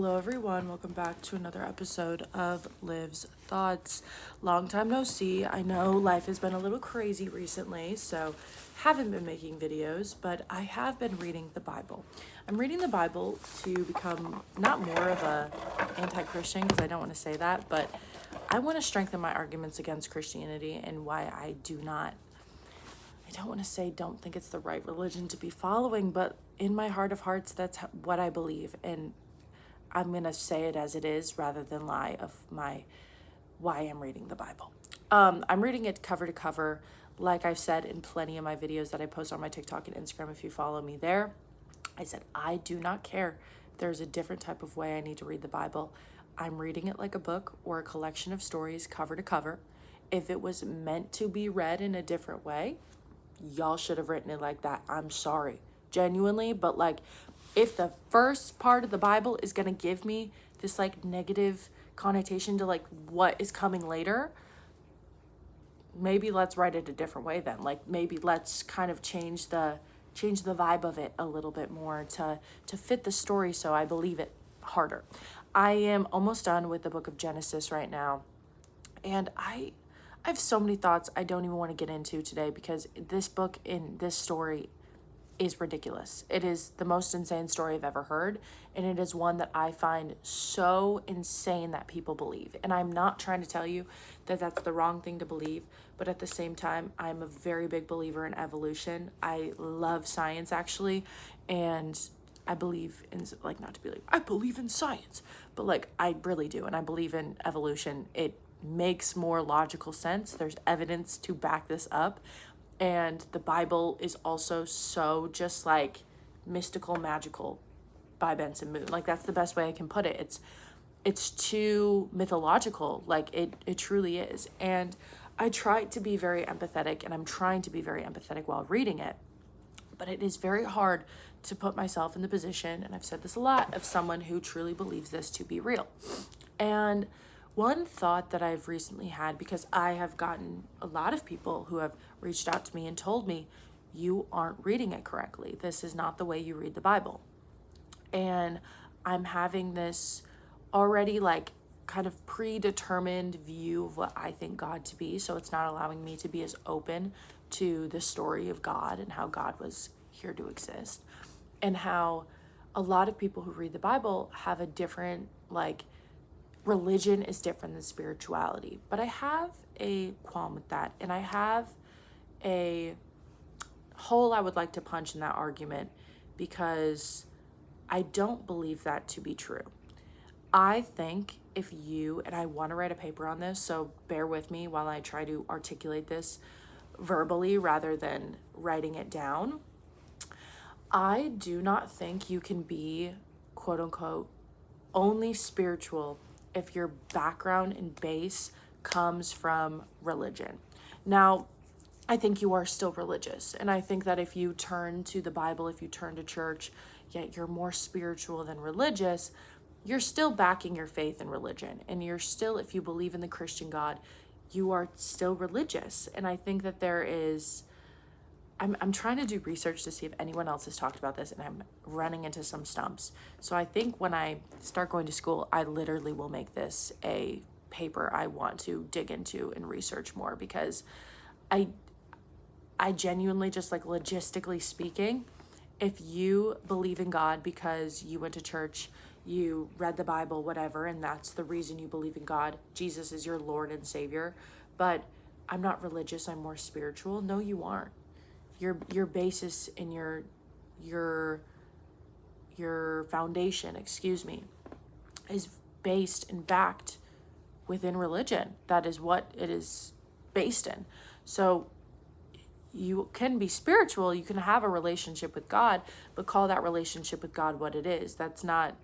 Hello everyone, welcome back to another episode of Liv's Thoughts. Long time no see. I know life has been a little crazy recently, so haven't been making videos, but I have been reading the Bible. I'm reading the Bible to become not more of a anti-Christian, because I don't want to say that, but I want to strengthen my arguments against Christianity and why I don't want to say don't think it's the right religion to be following, but in my heart of hearts, that's what I believe, and I'm going to say it as it is rather than lie of why I'm reading the Bible. I'm reading it cover to cover, like I've said in plenty of my videos that I post on my TikTok and Instagram. If you follow me there, I said, I do not care if there's a different type of way I need to read the Bible. I'm reading it like a book or a collection of stories cover to cover. If it was meant to be read in a different way, y'all should have written it like that. I'm sorry, genuinely, but like, if the first part of the Bible is going to give me this like negative connotation to like what is coming later, maybe let's write it a different way then. Like maybe let's kind of change the vibe of it a little bit more to fit the story so I believe it harder. I am almost done with the book of Genesis right now, and I have so many thoughts I don't even want to get into today because this book in this story is ridiculous. It is the most insane story I've ever heard, and it is one that I find so insane that people believe. And I'm not trying to tell you that that's the wrong thing to believe, but at the same time, I'm a very big believer in evolution. I love science actually, and I believe in, like, not to be like, I believe in science, but like I really do, and I believe in evolution. It makes more logical sense. There's evidence to back this up. And the Bible is also so just like mystical, magical by Benson Moon. Like that's the best way I can put it. It's too mythological, like it truly is. And I try to be very empathetic, and I'm trying to be very empathetic while reading it. But it is very hard to put myself in the position, and I've said this a lot, of someone who truly believes this to be real. And one thought that I've recently had, because I have gotten a lot of people who have reached out to me and told me, you aren't reading it correctly. This is not the way you read the Bible. And I'm having this already like kind of predetermined view of what I think God to be. So it's not allowing me to be as open to the story of God and how God was here to exist, and how a lot of people who read the Bible have a different, like, religion is different than spirituality. But I have a qualm with that, and I have a hole I would like to punch in that argument, because I don't believe that to be true. I think if you, and I want to write a paper on this, so bear with me while I try to articulate this verbally rather than writing it down. I do not think you can be, quote unquote, only spiritual if your background and base comes from religion. Now, I think you are still religious, and I think that if you turn to the Bible, if you turn to church, yet you're more spiritual than religious, you're still backing your faith in religion, and you're still, if you believe in the Christian God, you are still religious. And I think that there is, I'm trying to do research to see if anyone else has talked about this, and I'm running into some stumps. So I think when I start going to school, I literally will make this a paper I want to dig into and research more, because I genuinely, just like logistically speaking, if you believe in God because you went to church, you read the Bible, whatever, and that's the reason you believe in God, Jesus is your Lord and Savior, but I'm not religious, I'm more spiritual. No, you aren't. Your basis in your foundation, excuse me, is based and backed within religion. That is what it is based in. So you can be spiritual, you can have a relationship with God, but call that relationship with God what it is. That's not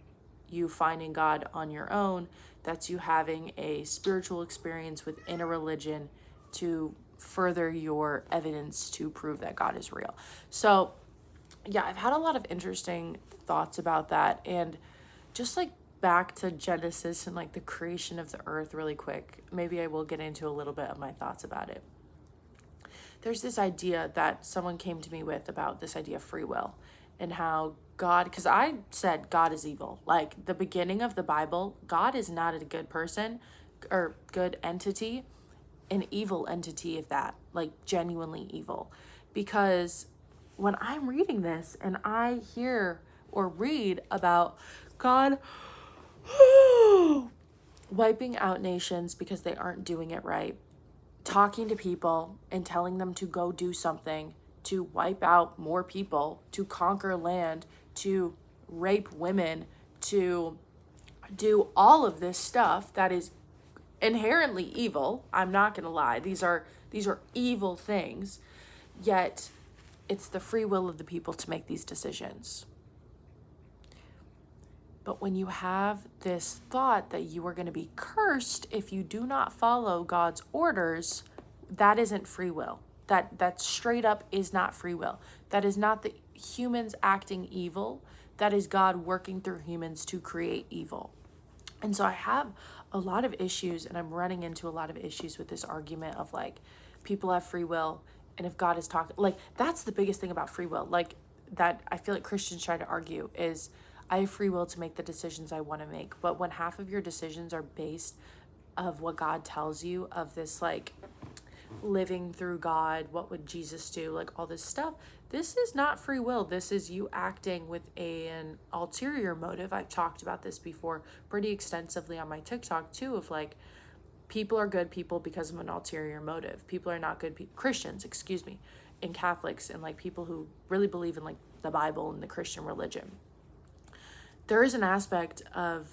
you finding God on your own. That's you having a spiritual experience within a religion to further your evidence to prove that God is real. So yeah, I've had a lot of interesting thoughts about that. And just like back to Genesis and like the creation of the earth really quick, maybe I will get into a little bit of my thoughts about it. There's this idea that someone came to me with about this idea of free will. and how God, because I said God is evil. Like the beginning of the Bible, God is not a good person or good entity, an evil entity, if that, like genuinely evil. Because when I'm reading this and I hear or read about God wiping out nations because they aren't doing it right, talking to people and telling them to go do something, to wipe out more people, to conquer land, to rape women, to do all of this stuff that is inherently evil. I'm not going to lie. These are evil things. Yet it's the free will of the people to make these decisions. But when you have this thought that you are going to be cursed if you do not follow God's orders, that isn't free will. That straight up is not free will. That is not the humans acting evil. That is God working through humans to create evil. And so I have a lot of issues, and I'm running into a lot of issues with this argument of like, people have free will, and if God is talking, like, that's the biggest thing about free will. Like, that I feel like Christians try to argue is, I have free will to make the decisions I want to make. But when half of your decisions are based of what God tells you, of this like living through God, what would Jesus do, like all this stuff, this is not free will. This is you acting with an ulterior motive. I've talked about this before pretty extensively on my TikTok too, of like, people are good people because of an ulterior motive. People are not good Christians, excuse me, and Catholics, and like people who really believe in like the Bible and the Christian religion. There is an aspect of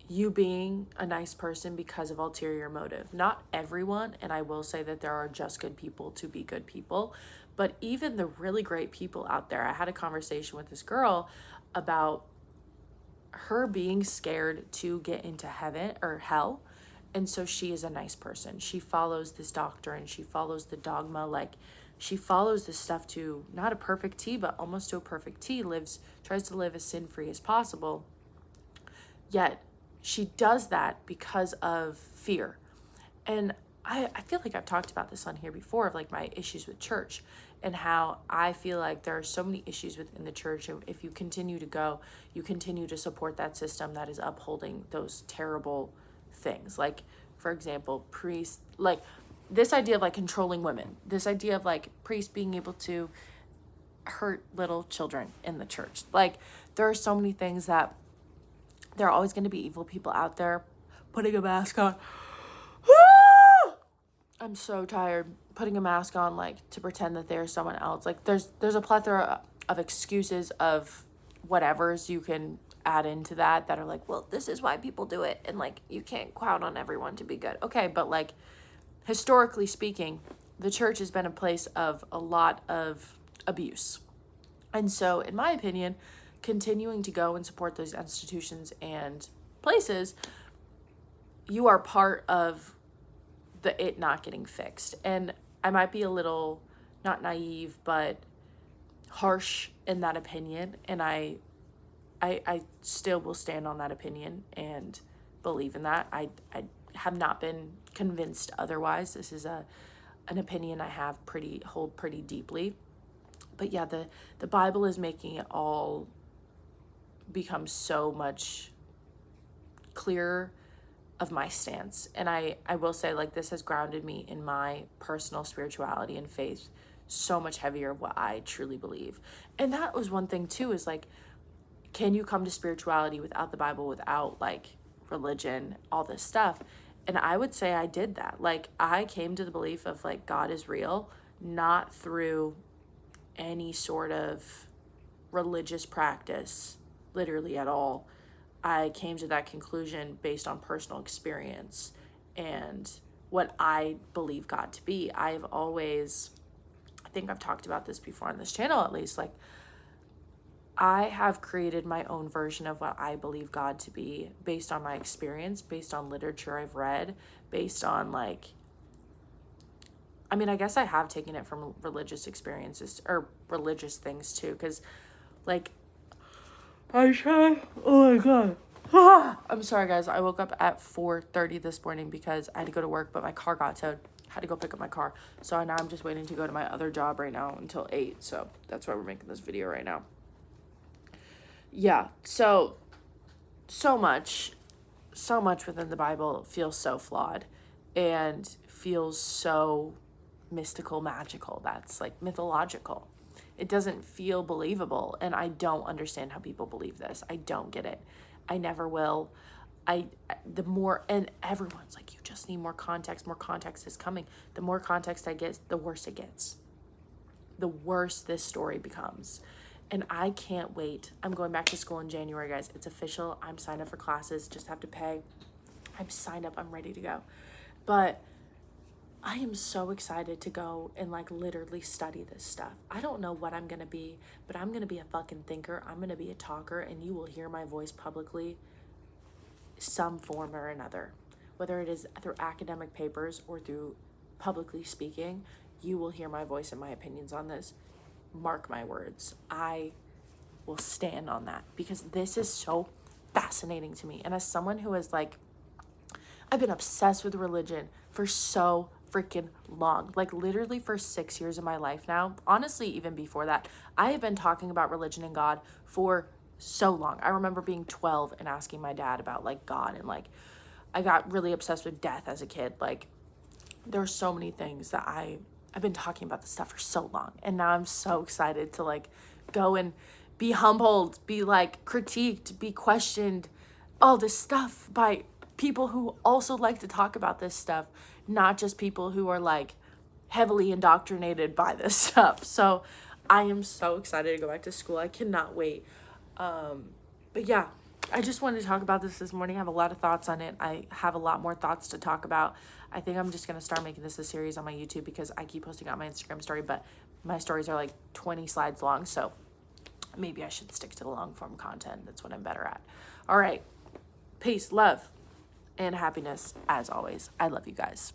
you being a nice person because of ulterior motive. Not everyone, and I will say that there are just good people to be good people, but even the really great people out there. I had a conversation with this girl about her being scared to get into heaven or hell, and so she is a nice person. She follows this doctrine, she follows the dogma, like she follows this stuff to not a perfect T, but almost to a perfect T, tries to live as sin-free as possible. Yet she does that because of fear. And I feel like I've talked about this on here before, of like my issues with church and how I feel like there are so many issues within the church. And if you continue to go, you continue to support that system that is upholding those terrible things. Like, for example, priests, like this idea of like controlling women, this idea of like priests being able to hurt little children in the church. Like, there are so many things that there are always going to be evil people out there putting a mask on. I'm so tired. Putting a mask on, like, to pretend that they're someone else. Like, there's a plethora of excuses of whatevers you can add into that are like, well, this is why people do it. And, like, you can't count on everyone to be good. Okay, but, like, historically speaking, the church has been a place of a lot of abuse. And so, in my opinion, continuing to go and support those institutions and places, you are part of it not getting fixed. And I might be a little, not naive, but harsh in that opinion. And I still will stand on that opinion and believe in that. I have not been convinced otherwise. This is an opinion I have hold pretty deeply. But yeah, the Bible is making it all become so much clearer of my stance. And I will say, like, this has grounded me in my personal spirituality and faith so much heavier of what I truly believe. And that was one thing too, is like, can you come to spirituality without the Bible, without like religion, all this stuff? And I would say I did that. Like, I came to the belief of like God is real, not through any sort of religious practice, literally at all. I came to that conclusion based on personal experience and what I believe God to be. I've always, I think I've talked about this before on this channel at least, like, I have created my own version of what I believe God to be based on my experience, based on literature I've read, based on like, I mean, I guess I have taken it from religious experiences or religious things too, because like, oh my God. I'm sorry, guys. I woke up at 4:30 this morning because I had to go to work, but my car got towed. I had to go pick up my car. So now I'm just waiting to go to my other job right now until 8. So that's why we're making this video right now. yeah, so much within the Bible feels so flawed and feels so mystical, magical. That's like mythological. It doesn't feel believable, and I don't understand how people believe this. I don't get it. I never will. The more, and everyone's like, you just need more context. More context is coming. The more context I get, the worse it gets. The worse this story becomes. And I can't wait. I'm going back to school in January, guys. It's official. I'm signed up for classes. Just have to pay. I'm signed up. I'm ready to go. But I am so excited to go and like literally study this stuff. I don't know what I'm going to be, but I'm going to be a fucking thinker. I'm going to be a talker, and you will hear my voice publicly some form or another. Whether it is through academic papers or through publicly speaking, you will hear my voice and my opinions on this. Mark my words. I will stand on that because this is so fascinating to me. And as someone who is like, I've been obsessed with religion for so freaking long, like literally for 6 years of my life now. Honestly, even before that, I have been talking about religion and God for so long. I remember being 12 and asking my dad about like God, and like I got really obsessed with death as a kid. Like there are so many things that I've been talking about this stuff for so long, and now I'm so excited to like go and be humbled, be like critiqued, be questioned, all this stuff by people who also like to talk about this stuff, not just people who are like heavily indoctrinated by this stuff. So I am so excited to go back to school. I cannot wait. But yeah, I just wanted to talk about this morning. I have a lot of thoughts on it. I have a lot more thoughts to talk about. I think I'm just going to start making this a series on my YouTube because I keep posting on my Instagram story, but my stories are like 20 slides long. So maybe I should stick to the long form content. That's what I'm better at. All right. Peace, love, and happiness as always. I love you guys.